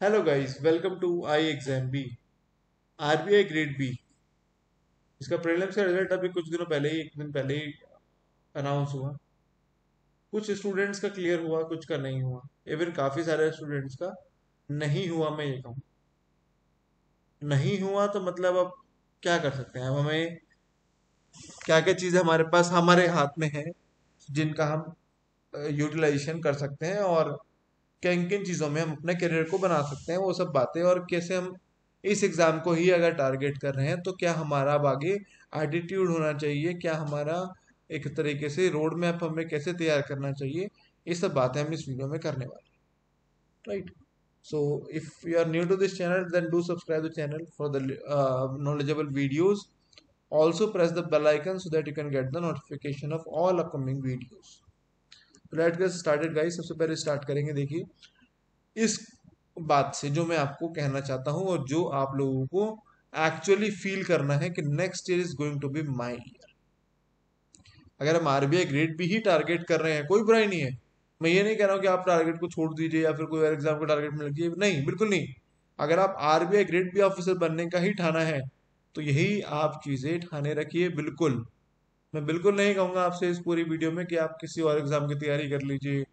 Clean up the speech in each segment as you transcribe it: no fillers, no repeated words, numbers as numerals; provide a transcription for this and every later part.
Hello guys, welcome to I exam B. RBI grade B, इसका prelims का result अभी कुछ दिनों पहले ही, एक दिन पहले ही अनाउंस हुआ। कुछ स्टूडेंट्स का क्लियर हुआ, कुछ का नहीं हुआ। इवन काफी सारे स्टूडेंट्स का नहीं हुआ। मैं ये कहूँ नहीं हुआ तो मतलब अब क्या कर सकते हैं। अब हमें क्या क्या चीजें हमारे पास हमारे हाथ में है जिनका हम यूटिलाइजेशन कर सकते हैं, और किन किन चीज़ों में हम अपने करियर को बना सकते हैं, वो सब बातें। और कैसे हम इस एग्ज़ाम को ही अगर टारगेट कर रहे हैं तो क्या हमारा अब आगे एटीट्यूड होना चाहिए, क्या हमारा एक तरीके से रोड मैप हमें कैसे तैयार करना चाहिए। ये सब बातें हम इस वीडियो में करने वाले हैं, right. So if you are new to this channel then do subscribe the channel for the knowledgeable videos. Also press the bell icon so that you can get the notification of all upcoming videos. Let's get started guys. सबसे पहले start करेंगे, देखिए, इस बात से जो मैं आपको कहना चाहता हूं और जो आप लोगों को एक्चुअली फील करना है कि next year is going to be my year. अगर हम आरबीआई ग्रेड बी ही टारगेट कर रहे हैं, कोई बुराई नहीं है। मैं ये नहीं कह रहा हूं कि आप टारगेट को छोड़ दीजिए या फिर कोई और एग्जाम को टारगेट में लगिए, नहीं, बिल्कुल नहीं। अगर आप आरबीआई ग्रेड बी ऑफिसर बनने का ही ठाना है तो यही आप चीजें ठाने रखिए, बिल्कुल। मैं बिल्कुल नहीं कहूंगा आपसे इस पूरी वीडियो में कि आप किसी और एग्जाम की तैयारी कर लीजिए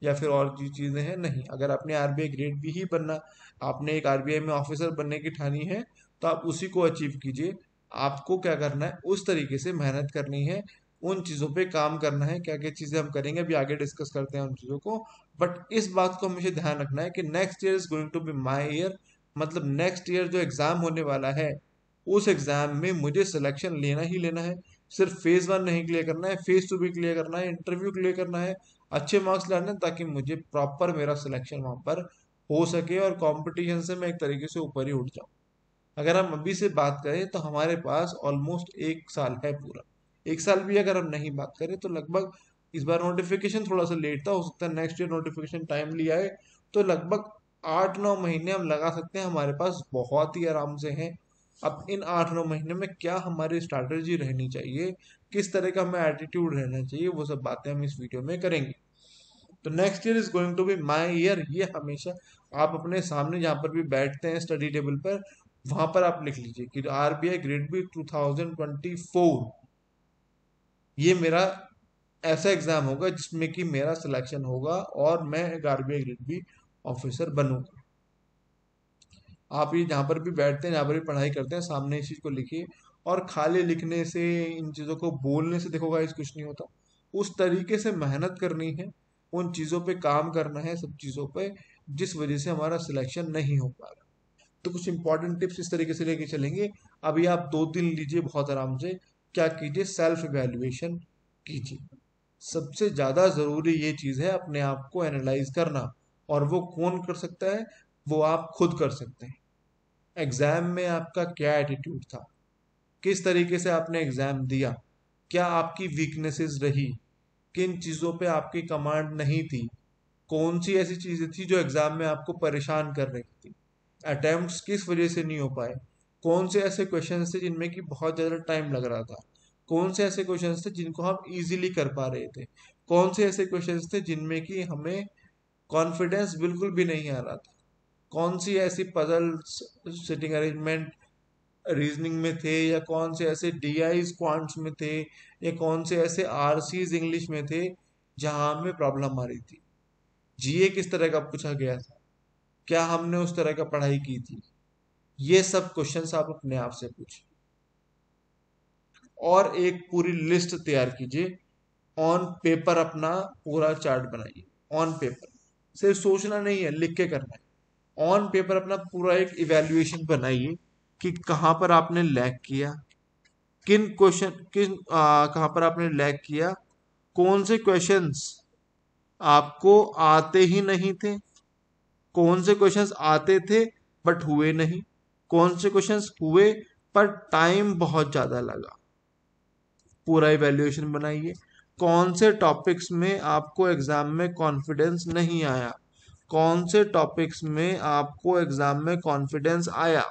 या फिर और चीजें हैं, नहीं। अगर आपने आरबीआई ग्रेड बी ही बनना, आपने एक आरबीआई में ऑफिसर बनने की ठानी है, तो आप उसी को अचीव कीजिए। आपको क्या करना है, उस तरीके से मेहनत करनी है, उन चीज़ों पे काम करना है। क्या क्या चीज़ें हम करेंगे अभी आगे डिस्कस करते हैं उन चीज़ों को। बट इस बात को हमेशा ध्यान रखना है कि next year is going to be my year. मतलब नेक्स्ट ईयर जो एग्ज़ाम होने वाला है, उस एग्ज़ाम में मुझे सिलेक्शन लेना ही लेना है। सिर्फ फेज वन नहीं क्लियर करना है, फेज टू भी क्लियर करना है, इंटरव्यू क्लियर करना है, अच्छे मार्क्स लाने हैं, ताकि मुझे प्रॉपर मेरा सिलेक्शन वहां पर हो सके और कंपटीशन से मैं एक तरीके से ऊपर ही उठ जाऊं। अगर हम अभी से बात करें तो हमारे पास ऑलमोस्ट एक साल है पूरा। एक साल भी अगर हम नहीं बात करें तो लगभग, इस बार नोटिफिकेशन थोड़ा सा लेट था, हो सकता है नेक्स्ट ईयर नोटिफिकेशन टाइमली आए, तो लगभग 8-9 महीने हम लगा सकते हैं, हमारे पास बहुत ही आराम से हैं। अब इन 8-9 महीने में क्या हमारी स्ट्रैटेजी रहनी चाहिए, किस तरह का हमें एटीट्यूड रहना चाहिए, वो सब बातें हम इस वीडियो में करेंगे। तो next year is going to be my year, ये हमेशा आप अपने सामने जहां पर भी बैठते हैं स्टडी टेबल पर, वहां पर आप लिख लीजिए कि आरबीआई ग्रेड बी 2024 ये मेरा ऐसा एग्जाम होगा जिसमें कि मेरा सिलेक्शन होगा और मैं एक आरबीआई ग्रेड बी ऑफिसर बनूंगा। आप ये जहाँ पर भी बैठते हैं, जहाँ पर भी पढ़ाई करते हैं, सामने इस चीज को लिखिए। और खाली लिखने से, इन चीजों को बोलने से, देखो गाइस, कुछ नहीं होता। उस तरीके से मेहनत करनी है, उन चीजों पे काम करना है, सब चीजों पे जिस वजह से हमारा सिलेक्शन नहीं हो पा रहा। तो कुछ इंपॉर्टेंट टिप्स इस तरीके से लेके चलेंगे। अभी आप 2 दिन लीजिए बहुत आराम से। क्या कीजिए, सेल्फ इवेल्युएशन कीजिए। सबसे ज्यादा जरूरी ये चीज है, अपने आप को एनालाइज करना। और वो कौन कर सकता है? वो आप खुद कर सकते हैं। एग्जाम में आपका क्या एटीट्यूड था, किस तरीके से आपने एग्जाम दिया, क्या आपकी वीकनेसेस रही, किन चीज़ों पे आपकी कमांड नहीं थी, कौन सी ऐसी चीज़ें थी जो एग्जाम में आपको परेशान कर रही थी, अटेम्प्ट्स किस वजह से नहीं हो पाए, कौन से ऐसे क्वेश्चंस थे जिनमें कि बहुत ज़्यादा टाइम लग रहा था, कौन से ऐसे क्वेश्चंस थे जिनको हम इजीली कर पा रहे थे, कौन से ऐसे क्वेश्चंस थे जिनमें कि हमें कॉन्फिडेंस बिल्कुल भी नहीं आ रहा था, कौन सी ऐसी पजल सिटिंग अरेंजमेंट रीजनिंग में थे, या कौन से ऐसे डीआईज क्वांट्स में थे, या कौन से ऐसे आरसीज इंग्लिश में थे जहां हमें प्रॉब्लम आ रही थी, जीए किस तरह का पूछा गया था, क्या हमने उस तरह का पढ़ाई की थी। ये सब क्वेश्चंस आप अपने आप से पूछिए और एक पूरी लिस्ट तैयार कीजिए। ऑन पेपर अपना पूरा चार्ट बनाइए। ऑन पेपर, सिर्फ सोचना नहीं है, लिख के करना है। ऑन पेपर अपना पूरा एक इवेल्युएशन बनाइए कि कहाँ पर आपने लैग किया, किन क्वेश्चन कहाँ पर आपने लैग किया, कौन से क्वेश्चंस आपको आते ही नहीं थे, कौन से क्वेश्चंस आते थे बट हुए नहीं, कौन से क्वेश्चंस हुए पर टाइम बहुत ज्यादा लगा। पूरा इवैल्यूएशन बनाइए। कौन से टॉपिक्स में आपको एग्जाम में कॉन्फिडेंस नहीं आया, कौन से टॉपिक्स में आपको एग्जाम में कॉन्फिडेंस आया,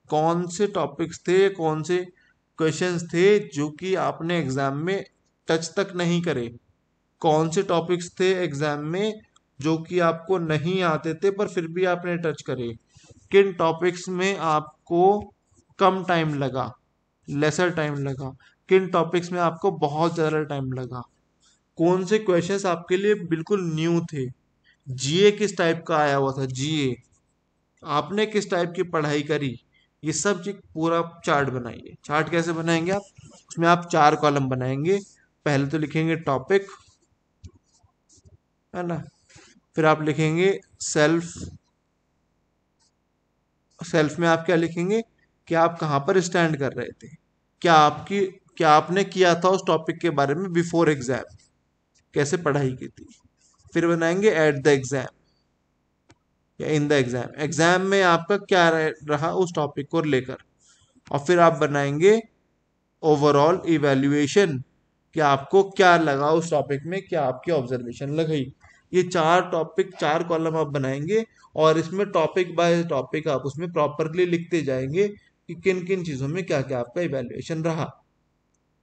कौन से टॉपिक्स थे, कौन से क्वेश्चंस थे जो कि आपने एग्जाम में टच तक नहीं करे, कौन से टॉपिक्स थे एग्जाम में जो कि आपको नहीं आते थे पर फिर भी आपने टच करे? किन टॉपिक्स में आपको कम टाइम लगा, लेसर टाइम लगा? किन टॉपिक्स में आपको बहुत ज्यादा टाइम लगा? कौन से क्वेश्चंस आपके लिए बिल्कुल न्यू थे? जीए किस टाइप का आया हुआ था, जीए आपने किस टाइप की पढ़ाई करी? ये सब चीज पूरा चार्ट बनाइए। चार्ट कैसे बनाएंगे आप? उसमें आप 4 कॉलम बनाएंगे। पहले तो लिखेंगे टॉपिक, है ना, फिर आप लिखेंगे सेल्फ। सेल्फ में आप क्या लिखेंगे कि आप कहाँ पर स्टैंड कर रहे थे, क्या आपकी क्या आपने किया था उस टॉपिक के बारे में बिफोर एग्जाम, कैसे पढ़ाई की थी। फिर बनाएंगे एट द एग्जाम या इन द एग्जाम, एग्जाम में आपका क्या रहा उस टॉपिक को लेकर। और फिर आप बनाएंगे ओवरऑल इवैल्यूएशन, कि आपको क्या लगा उस टॉपिक में, क्या आपकी ऑब्जर्वेशन लगी। ये 4 टॉपिक, 4 कॉलम आप बनाएंगे और इसमें टॉपिक बाय टॉपिक आप उसमें प्रॉपरली लिखते जाएंगे कि किन किन चीजों में क्या क्या आपका इवैल्यूएशन रहा।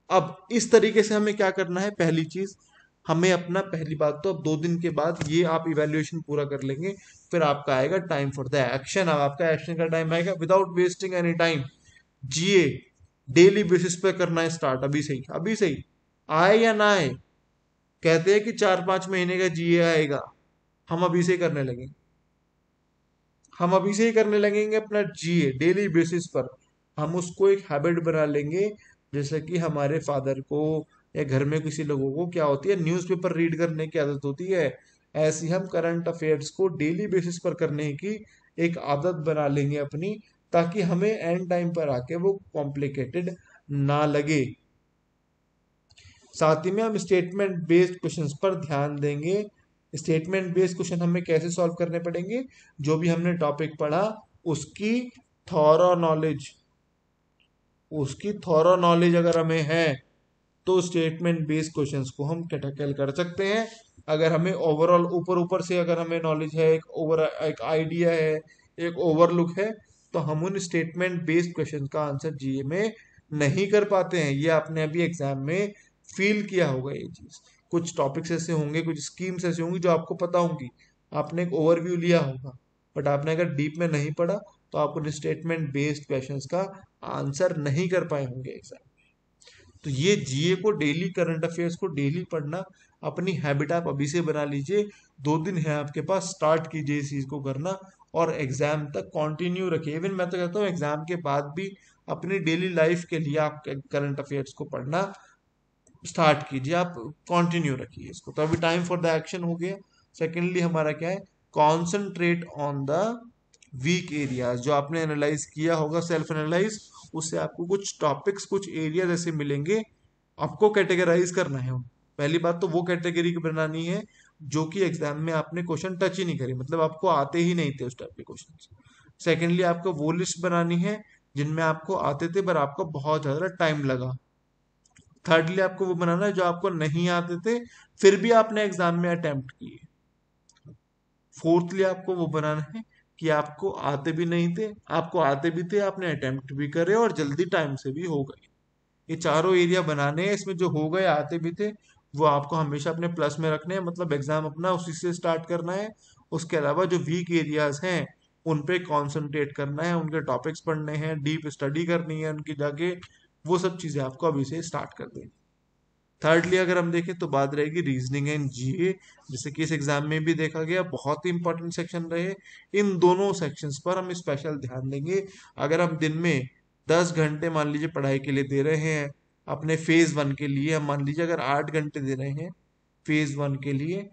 अब इस तरीके से हमें क्या करना है, पहली चीज हमें अपना, पहली बात तो अब 2 दिन के बाद ये आप इवैल्यूएशन पूरा कर लेंगे, फिर आपका आएगा टाइम फॉर द एक्शन। अब आपका एक्शन का टाइम आएगा विदाउट वेस्टिंग एनी टाइम। जीए डेली बेसिस पे करना है स्टार्ट, अभी से ही, अभी से ही, आए या ना आए। कहते हैं कि 4-5 महीने का जीए आएगा, हम अभी से ही करने लगेंगे। हम अभी से ही करने लगेंगे अपना जीए डेली बेसिस पर। हम उसको एक हैबिट बना लेंगे। जैसे कि हमारे फादर को या घर में किसी लोगों को क्या होती है, न्यूज़पेपर रीड करने की आदत होती है, ऐसी हम करंट अफेयर्स को डेली बेसिस पर करने की एक आदत बना लेंगे अपनी, ताकि हमें एंड टाइम पर आके वो कॉम्प्लिकेटेड ना लगे। साथ ही में हम स्टेटमेंट बेस्ड क्वेश्चंस पर ध्यान देंगे। स्टेटमेंट बेस्ड क्वेश्चन हमें कैसे सॉल्व करने पड़ेंगे, जो भी हमने टॉपिक पढ़ा उसकी थॉरो नॉलेज, उसकी थॉरो नॉलेज अगर हमें है तो स्टेटमेंट बेस्ड क्वेश्चंस को हम टैकल कर सकते हैं। अगर हमें ओवरऑल ऊपर ऊपर से अगर हमें नॉलेज है, एक आइडिया है, एक ओवरलुक है, तो हम उन स्टेटमेंट बेस्ड क्वेश्चन का आंसर जीए में नहीं कर पाते हैं। ये आपने अभी एग्जाम में फील किया होगा ये चीज। कुछ टॉपिक्स ऐसे होंगे, कुछ स्कीम्स ऐसे होंगी जो आपको पता होंगी, आपने एक ओवरव्यू लिया होगा, बट आपने अगर डीप में नहीं पढ़ा तो आप उन स्टेटमेंट बेस्ड क्वेश्चंस का आंसर नहीं कर पाए होंगे एग्जाम। तो ये जीए को डेली, करंट अफेयर्स को डेली पढ़ना अपनी हैबिट आप अभी से बना लीजिए। 2 दिन है आपके पास, स्टार्ट कीजिए इस चीज को करना और एग्जाम तक कंटिन्यू रखिए। इवन मैं तो कहता हूँ एग्जाम के बाद भी अपनी डेली लाइफ के लिए आप करंट अफेयर्स को पढ़ना स्टार्ट कीजिए, आप कंटिन्यू रखिए इसको। तो अभी टाइम फॉर द एक्शन हो गया। सेकेंडली हमारा क्या है, concentrate on the weak areas. जो आपने एनालाइज किया होगा, सेल्फ एनालाइज, उससे आपको कुछ टॉपिक्स, कुछ एरियाज ऐसे मिलेंगे, आपको कैटेगराइज करना है। पहली बात तो वो कैटेगरी की बनानी है जो कि एग्जाम में आपने क्वेश्चन टच ही नहीं करे, मतलब आपको आते ही नहीं थे उस टाइप के क्वेश्चन। सेकेंडली आपको वो लिस्ट बनानी है जिनमें आपको आते थे पर आपको बहुत ज्यादा टाइम लगा। थर्डली आपको वो बनाना है जो आपको नहीं आते थे फिर भी आपने एग्जाम में अटेम्प्ट किए। फोर्थली आपको वो बनाना है कि आपको आते भी नहीं थे, आपको आते भी थे, आपने अटेम्प्ट भी करे और जल्दी टाइम से भी हो गए। ये चारों एरिया बनाने हैं। इसमें जो हो गए, आते भी थे, वो आपको हमेशा अपने प्लस में रखने हैं, मतलब एग्जाम अपना उसी से स्टार्ट करना है। उसके अलावा जो वीक एरियाज हैं उन पे कंसंट्रेट करना है, उनके टॉपिक्स पढ़ने हैं, डीप स्टडी करनी है उनकी जाके, वो सब चीजें आपको अभी से स्टार्ट कर देनी। थर्डली अगर हम देखें तो बात रहेगी रीजनिंग एंड जीए, जैसे कि इस एग्जाम में भी देखा गया, बहुत ही इंपॉर्टेंट सेक्शन रहे। इन दोनों सेक्शंस पर हम स्पेशल ध्यान देंगे। अगर हम दिन में 10 घंटे मान लीजिए पढ़ाई के लिए दे रहे हैं, अपने फेज 1 के लिए हम मान लीजिए अगर 8 घंटे दे रहे हैं फेज 1 के लिए,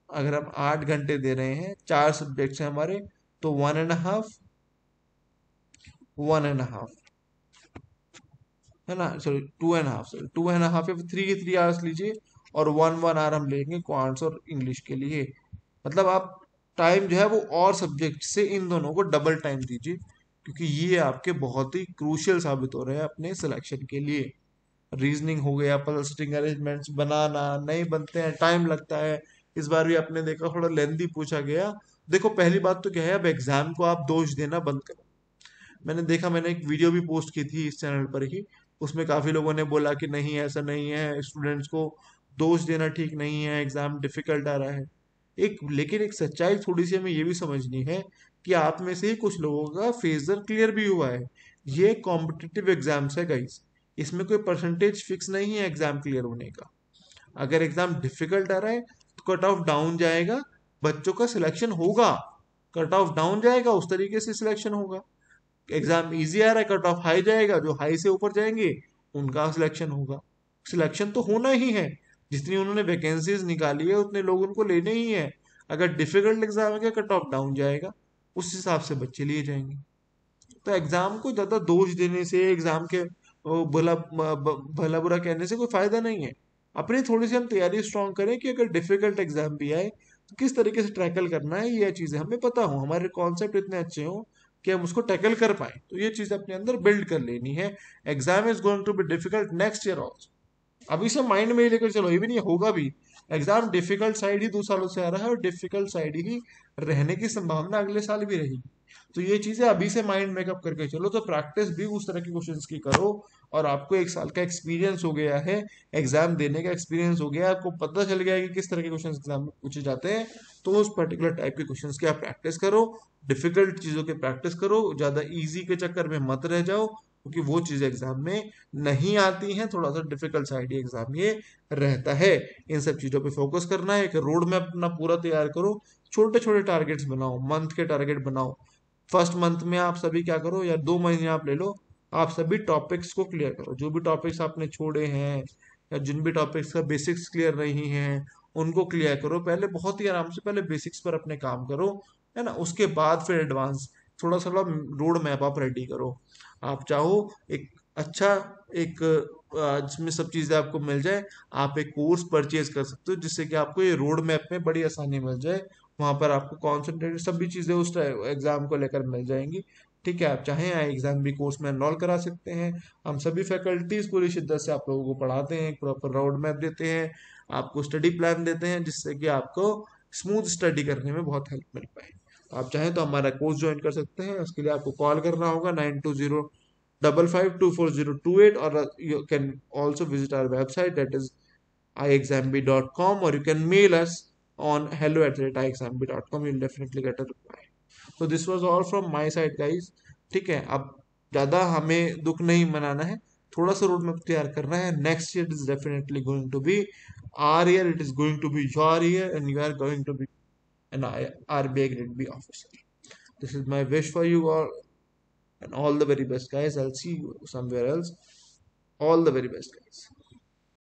अगर हम 8 घंटे दे रहे हैं, 4 सब्जेक्ट्स हैं हमारे, तो 1.5, 1.5, है ना, सॉरी 2.5, सॉरी 2.5 या 3 लीजिए, और 1 1 आवर हम लेंगे क्वांट्स और इंग्लिश के लिए। मतलब आप टाइम जो है वो और सब्जेक्ट से इन दोनों को डबल टाइम दीजिए, क्योंकि ये आपके बहुत ही क्रूशियल साबित हो रहे हैं अपने सिलेक्शन के लिए। रीजनिंग हो गया, पजल सिटिंग अरेंजमेंट्स बनाना नहीं बनते हैं, टाइम लगता है। इस बार भी आपने देखा थोड़ा लेंदी पूछा गया। देखो पहली बात तो क्या है, अब एग्जाम को आप दोष देना बंद करो। मैंने देखा, मैंने एक वीडियो भी पोस्ट की थी इस चैनल पर ही, उसमें काफी लोगों ने बोला कि नहीं ऐसा नहीं है, स्टूडेंट्स को दोष देना ठीक नहीं है, एग्जाम डिफिकल्ट आ रहा है। लेकिन एक सच्चाई थोड़ी सी हमें ये भी समझनी है कि आप में से ही कुछ लोगों का फेजर क्लियर भी हुआ है। ये कॉम्पिटिटिव एग्जाम्स है गाइस, इसमें कोई परसेंटेज फिक्स नहीं है एग्जाम क्लियर होने का। अगर एग्जाम डिफिकल्ट आ रहा है तो कट ऑफ डाउन जाएगा, बच्चों का सिलेक्शन होगा। कट ऑफ डाउन जाएगा, उस तरीके से सिलेक्शन होगा। एग्जाम इजी आ रहा है, कट ऑफ हाई जाएगा, जो हाई से ऊपर जाएंगे उनका सिलेक्शन होगा। सिलेक्शन तो होना ही है, जितनी उन्होंने वैकेंसीज निकाली है उतने लोग उनको लेने ही है। अगर डिफिकल्ट एग्जाम है, कट ऑफ डाउन जाएगा, उस हिसाब से बच्चे लिए जाएंगे। तो एग्जाम को ज्यादा दोष देने से, एग्जाम के भला बुरा कहने से कोई फायदा नहीं है। अपनी थोड़ी सी हम तैयारी स्ट्रांग करें कि अगर डिफिकल्ट एग्जाम भी आए तो किस तरीके से टैकल करना है, ये चीजें हमें पता हो, हमारे कॉन्सेप्ट इतने अच्छे हो कि हम उसको टैकल कर पाए। तो ये चीज अपने अंदर बिल्ड कर लेनी है। Exam is going to be difficult next year also. अभी से माइंड में ही लेकर चलो, ये भी नहीं होगा भी। एग्जाम डिफिकल्ट साइड ही 2 सालों से आ रहा है और डिफिकल्ट साइड ही रहने की संभावना अगले साल भी रहेगी। तो ये चीजें अभी से माइंड मेकअप करके चलो, तो प्रैक्टिस भी उस तरह के क्वेश्चंस की करो। और आपको 1 साल का एक्सपीरियंस हो गया है, एग्जाम देने का एक्सपीरियंस हो गया है, आपको पता चल गया है कि किस तरह के क्वेश्चन एग्जाम में पूछे जाते हैं। तो उस पर्टिकुलर टाइप के क्वेश्चंस की आप प्रैक्टिस करो, डिफिकल्ट चीजों की प्रैक्टिस करो, ज्यादा इजी के चक्कर में मत रह जाओ, क्योंकि वो चीजें एग्जाम में नहीं आती हैं। थोड़ा सा डिफिकल्ट साइड एग्जाम ये रहता है। इन सब चीजों पे फोकस करना है। एक रोड मैप अपना पूरा तैयार करो, छोटे छोटे टारगेट्स बनाओ, मंथ के टारगेट बनाओ। फर्स्ट मंथ में आप सभी क्या करो, या 2 महीने आप ले लो, आप सभी टॉपिक्स को क्लियर करो। जो भी टॉपिक्स आपने छोड़े हैं या जिन भी टॉपिक्स का बेसिक्स क्लियर नहीं है उनको क्लियर करो। पहले बहुत ही आराम से पहले बेसिक्स पर अपने काम करो, है ना। उसके बाद फिर एडवांस थोड़ा थोड़ा रोड मैप आप रेडी करो। आप चाहो एक अच्छा एक जिसमें सब चीजें आपको मिल जाए, आप एक कोर्स परचेज कर सकते हो जिससे कि आपको ये रोड मैप में बड़ी आसानी मिल जाए। वहां पर आपको कॉन्सेंट्रेट सभी चीजें उस एग्जाम को लेकर मिल जाएंगी। ठीक है, आप चाहें एग्जाम भी कोर्स में एनरोल करा सकते हैं। हम सभी फैकल्टीज पूरी शिद्दत से आप लोगों को पढ़ाते हैं, प्रॉपर रोड मैप देते हैं, आपको स्टडी प्लान देते हैं, जिससे कि आपको स्मूथ स्टडी करने में बहुत हेल्प मिल पाए। आप चाहें तो हमारा कोर्स ज्वाइन कर सकते हैं। उसके लिए आपको कॉल करना होगा 9205524028, और you can also visit our website, that is iexamb.com, or you can mail us on hello@iexamb.com. You'll definitely get a reply. So this was all from my side guys। ठीक है, अब ज्यादा हमें दुख नहीं मनाना है, थोड़ा सा रोड मैप तैयार करना है। Next year is definitely going to be our year, it is going to be your year, and you are going to be an RBI grade B officer. This is my wish for you all, and all the very best guys. I'll see you somewhere else. All the very best guys.